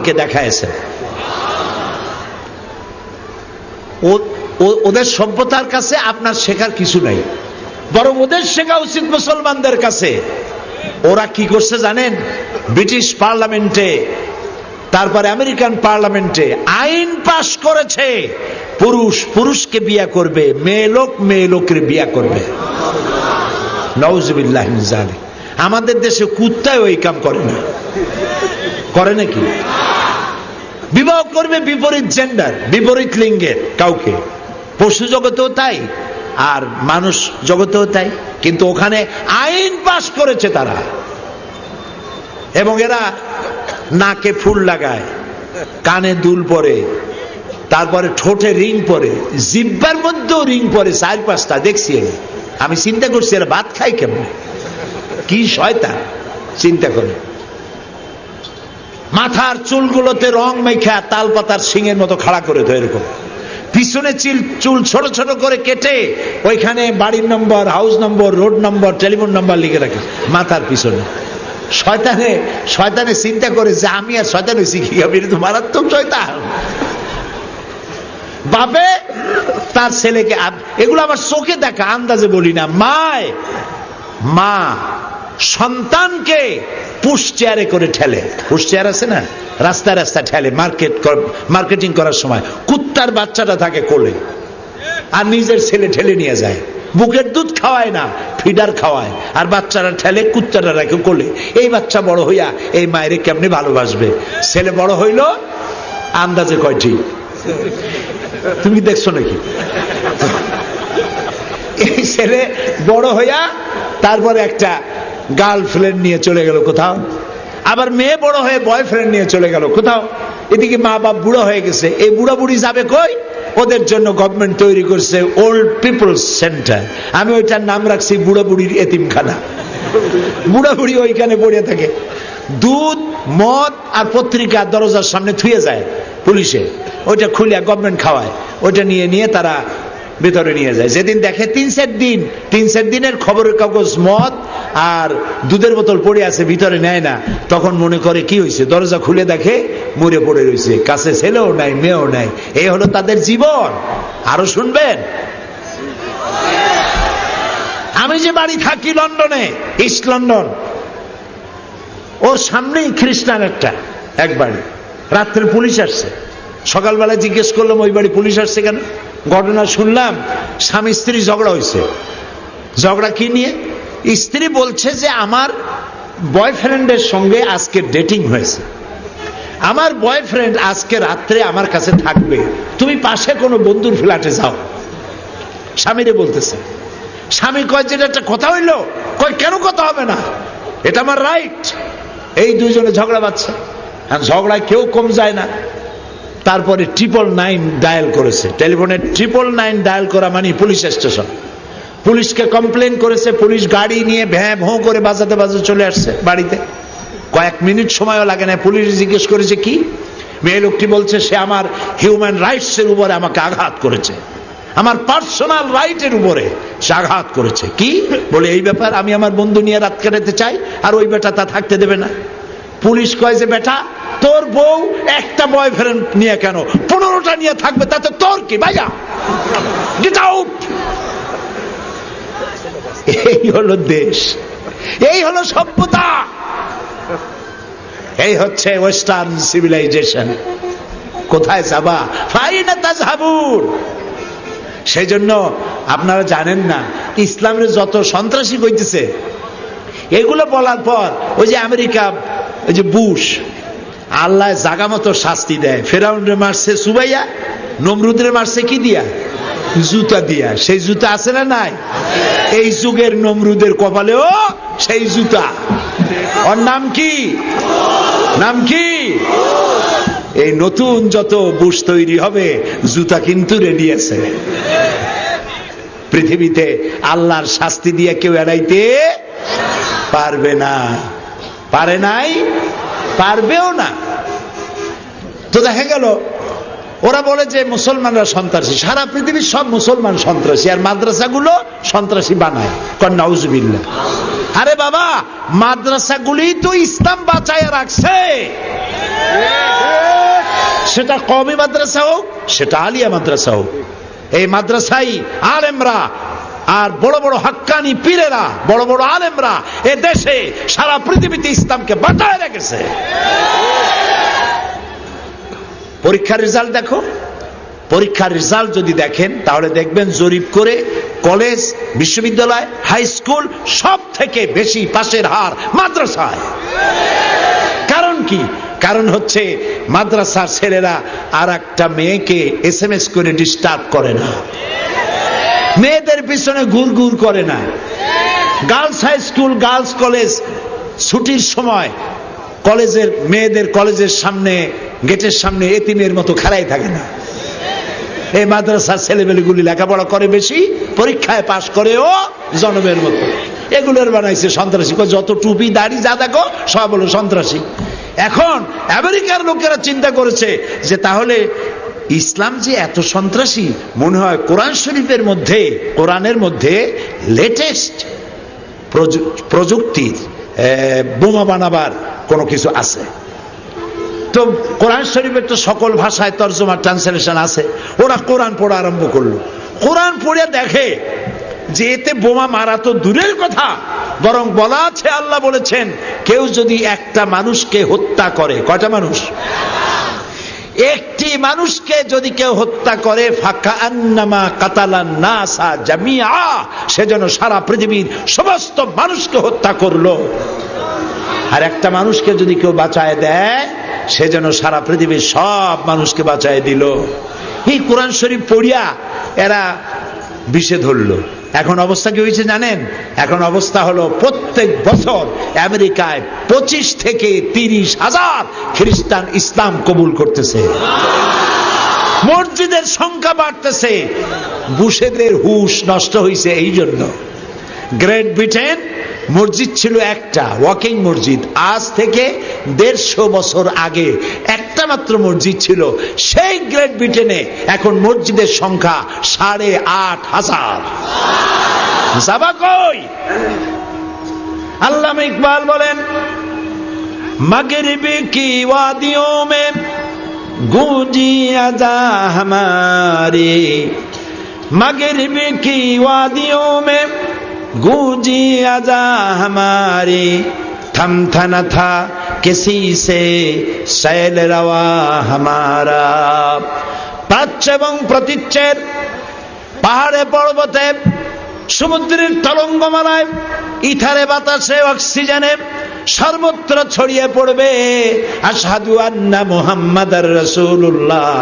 কে দেখায়ছে। ওদের সভ্যতার কাছে আপনার শেখার কিছু নাই, বরং ওদের শেখা উচিত মুসলমানদের কাছে। ওরা কি করছে জানেন? ব্রিটিশ পার্লামেন্টে, তারপরে আমেরিকান পার্লামেন্টে আইন পাশ করেছে, পুরুষ পুরুষকে বিয়ে করবে, মেয়ে লোক মেয়ে লোকের বিয়ে করবে। নাউজুবিল্লাহ মিন যালিক। আমাদের দেশে কুত্তায় ওই কাম করে না, করে নাকি? বিবাহ করবে বিপরীত জেন্ডার, বিপরীত লিঙ্গের কাউকে। পশু জগতেও তাই, আর মানুষ জগতেও তাই। কিন্তু ওখানে আইন পাশ করেছে তারা, এবং এরা নাকে ফুল লাগায়, কানে দুল পরে, তারপরে ঠোঁটে রিং পরে, জিহ্বার মধ্যেও রিং পরে 4-5টা দেখছি। আমি চিন্তা করছি এরা ভাত খাই কেমন, কি শয়তান! চিন্তা করে মাথার চুলগুলোতে রং মেখা তাল পাতার শিঙের মতো খাড়া করে তো এরকম, পিছনে চুল ছোট ছোট করে কেটে ওইখানে বাড়ির নম্বর, হাউস নম্বর, রোড নম্বর, টেলিফোন নম্বর লিখে রাখে মাথার পিছনে। শয়তানে চিন্তা করে যে আমি আর শয়তান হয়েছি কি, আমি তো মারাত্মক শয়তান। বাপে তার ছেলেকে, এগুলো আমার চোখে দেখা, আন্দাজে বলি না। মা সন্তানকে পুশ চেয়ারে করে ঠেলে, পুশ চেয়ার আছে না, রাস্তায় রাস্তায় ঠেলে মার্কেটিং করার সময়। কুত্তার বাচ্চাটা থাকে কোলে, আর নিজের ছেলে ঠেলে নিয়ে যায়। বুকের দুধ খাওয়ায় না, ফিডার খাওয়ায়, আর বাচ্চারা ঠেলে, কুত্তাটা রাখে কোলে। এই বাচ্চা বড় হইয়া এই মায়ের কেমনি ভালোবাসবে? ছেলে বড় হইল আন্দাজে কয়টি তুমি দেখছো নাকি? এই ছেলে বড় হইয়া তারপরে একটা গার্লফ্রেন্ড নিয়ে চলে গেল কোথাও, আবার মেয়ে বড় হয়ে বয়ফ্রেন্ড নিয়ে চলে গেল কোথাও। এদিকে মা বাপ বুড়ো হয়ে গেছে, এই বুড়া বুড়ি যাবে কই? ওদের জন্য গভর্নমেন্ট তৈরি করছে ওল্ড পিপলস সেন্টার। আমি ওইটার নাম রাখছি বুড়া বুড়ির এতিমখানা। বুড়া বুড়ি ওইখানে পড়ে থাকে, দুধ মদ আর পত্রিকা দরজার সামনে থুয়ে যায় পুলিশে, ওইটা খুলে গভর্নমেন্ট খাওয়ায়। ওইটা নিয়ে তারা ভেতরে নিয়ে যায়। যেদিন দেখে 3-4 দিনের খবরের কাগজ, মদ আর দুধের বোতল পড়ে আছে, ভিতরে নেয় না, তখন মনে করে কি হয়েছে, দরজা খুলে দেখে মরে পড়ে রয়েছে, কাছে ছেলেও নাই মেয়েও নাই। এই হলো তাদের জীবন। আরো শুনবেন, আমি যে বাড়ি থাকি লন্ডনে, ইস্ট লন্ডন, ওর সামনেই খ্রিস্টান এক বাড়ি। রাত্রে পুলিশ আসছে, সকালবেলা জিজ্ঞেস করলাম ওই বাড়ি পুলিশ আসছে কেন? ঘটনা শুনলাম স্বামী স্ত্রী ঝগড়া হয়েছে। ঝগড়া কি নিয়ে? স্ত্রী বলছে যে আমার বয়ফ্রেন্ডের সঙ্গে আজকে ডেটিং হয়েছে, আমার বয়ফ্রেন্ড আজকে রাত্রে আমার কাছে থাকবে, তুমি পাশে কোনো বন্ধুর ফ্ল্যাটে যাও। স্বামীরে বলতেছে। স্বামী কয় যে একটা কথা হইলো, কয় কেন কথা হবে না, এটা আমার রাইট। এই দুইজনে ঝগড়া বাঁধছে, আর ঝগড়ায় কেউ কম যায় না। তারপরে 999 ডায়াল করেছে, টেলিফোনে 999 ডায়াল করা মানে পুলিশ স্টেশন। পুলিশকে কমপ্লেন করেছে, পুলিশ গাড়ি নিয়ে ভ্যাঁ ভোঁ করে বাজাতে চলে আসছে বাড়িতে। কয়েক মিনিট সময়ও লাগে না। পুলিশ জিজ্ঞেস করেছে কি? মেয়ে লোকটি বলছে সে আমার হিউম্যান রাইটস এর উপরে আমাকে আঘাত করেছে, আমার পার্সোনাল রাইটের উপরে সে আঘাত করেছে। কি বলে? এই ব্যাপার, আমি আমার বন্ধু নিয়ে রাত কাটাতে চাই, আর ওই বেটা তা থাকতে দেবে না। পুলিশ কয় যে বেটা, তোর বউ একটা বয়ফ্রেন্ড নিয়ে কেন, 15টা নিয়ে থাকবে, তাতে তোর কি? ভাইয়া গেট আউট। এই হলো দেশ, এই হলো সভ্যতা, এই হচ্ছে ওয়েস্টার্ন সিভিলাইজেশন। কোথায় যাবা? ফাইনা তাযহাবুন। সেই জন্য আপনারা জানেন না, ইসলামের যত সন্ত্রাসী হইতেছে, এগুলো বলার পর ওই যে আমেরিকা, ওই যে বুশ, আল্লাহ জাগা মতো শাস্তি দেয়। ফেরাউনরে মারছে সুবাইয়া, নমরুদরে মারছে কি দিয়া? জুতা দিয়া। সেই জুতা আছে না নাই? এই যুগের নমরুদের কপালেও সেই জুতা। ওর নাম কি? নাম কি? এই নতুন যত বুশ তৈরি হবে, জুতা কিন্তু রেডি আছে। পৃথিবীতে আল্লাহর শাস্তি দিয়ে কেউ এড়াইতে পারবে না, পারে নাই, পারবেও না। তো দেখা গেল ওরা বলে যে মুসলমানরা সন্ত্রাসী, সারা পৃথিবীর সব মুসলমান সন্ত্রাসী, আর মাদ্রাসাগুলো সন্ত্রাসী বানায়। নাউজুবিল্লাহ। আরে বাবা, মাদ্রাসাগুলি তো ইসলাম বাঁচায় রাখছে। সেটা কওমি মাদ্রাসা হোক, সেটা আলিয়া মাদ্রাসা হোক, এই মাদ্রাসাই আলেমরা আর বড় বড় হাক্কানি পীরেরা, বড় বড় আলেমরা এ দেশে সারা পৃথিবীতে ইসলামকে বাঁচায় রেখেছে। পরীক্ষার রেজাল্ট দেখো, পরীক্ষার রেজাল্ট যদি দেখেন তাহলে দেখবেন জরিপ করে কলেজ, বিশ্ববিদ্যালয়, হাই স্কুল সব থেকে বেশি পাশের হার মাদ্রাসায়। কারণ কি? কারণ হচ্ছে মাদ্রাসার ছেলেরা আর একটা মেয়েকে SMS করে ডিস্টার্ব করে না, মেয়েদের পিছনে ঘুরঘুর করে না। Girls high school, girls college ছুটির সময় কলেজের মেয়েদের কলেজের সামনে, গেটের সামনে এতিমের মতো খাড়াই থাকে না। এই মাদ্রাসার ছেলেমেয়েগুলি লেখাপড়া করে বেশি, পরীক্ষায় পাশ করেও জনমের মতো। এগুলোর বানাইছে সন্ত্রাসী। যত টুপি দাড়ি যা দেখো সব হলো সন্ত্রাসী। এখন আমেরিকার লোকেরা চিন্তা করেছে যে তাহলে ইসলাম যে এত সন্ত্রাসী, মনে হয় কোরআন শরীফের মধ্যে, কোরআনের মধ্যে লেটেস্ট প্রযুক্তির বোমা বানাবার কোনো কিছু আছে। তো কোরআন শরীফের তো সকল ভাষায় তর্জমা, ট্রান্সলেশন আছে। ওরা কোরআন পড়া আরম্ভ করলো। কোরআন পড়ে দেখে যে এতে বোমা মারা তো দূরের কথা, বরং বলা আছে, আল্লাহ বলেছেন কেউ যদি একটা মানুষকে হত্যা করে, কয়টা মানুষ? একটি মানুষকে যদি কেউ হত্যা করে, ফাকান্নামা কাতালান নাসা জামিআ, সেজন্য সারা পৃথিবীর সমস্ত মানুষকে হত্যা করলো। আর একটা মানুষকে যদি কেউ বাঁচায় দেয়, সেজন্য সারা পৃথিবীর সব মানুষকে বাঁচায় দিল। এই কোরআন শরীফ পড়িয়া এরা বিষে ধরলো। এখন অবস্থা কি হয়েছে জানেন? এখন অবস্থা হলো প্রত্যেক বছর আমেরিকায় 25 থেকে 30,000 খ্রিস্টান ইসলাম কবুল করতেছে। মসজিদের সংখ্যা বাড়তেছে। বুশেদের হুশ নষ্ট হয়েছে এই জন্য। গ্রেট ব্রিটেন মসজিদ ছিল একটা, ওয়াকিং মসজিদ। আজ থেকে 150 বছর আগে একটা মাত্র মসজিদ ছিল। সেই গ্রেট ব্রিটেনে এখন মসজিদের সংখ্যা 8,500। যাবা কই? আল্লামা ইকবাল বলেন, মাগরিবি কি ওয়াদিयों में गूंजी अज़ा हमारी, मगरिबी की वादियों में गूंजी अज़ा हमारी, थमथा न था किसी से सैल रवा हमारा। প্রাচ্য এবং প্রতীচ্যের পাহাড়ে পর্বতে, সমুদ্রের তরঙ্গমালায়, ইথারে বাতাসে, অক্সিজেনে সর্বত্র ছড়িয়ে পড়বে আশহাদু আন্না মুহাম্মাদার রাসূলুল্লাহ।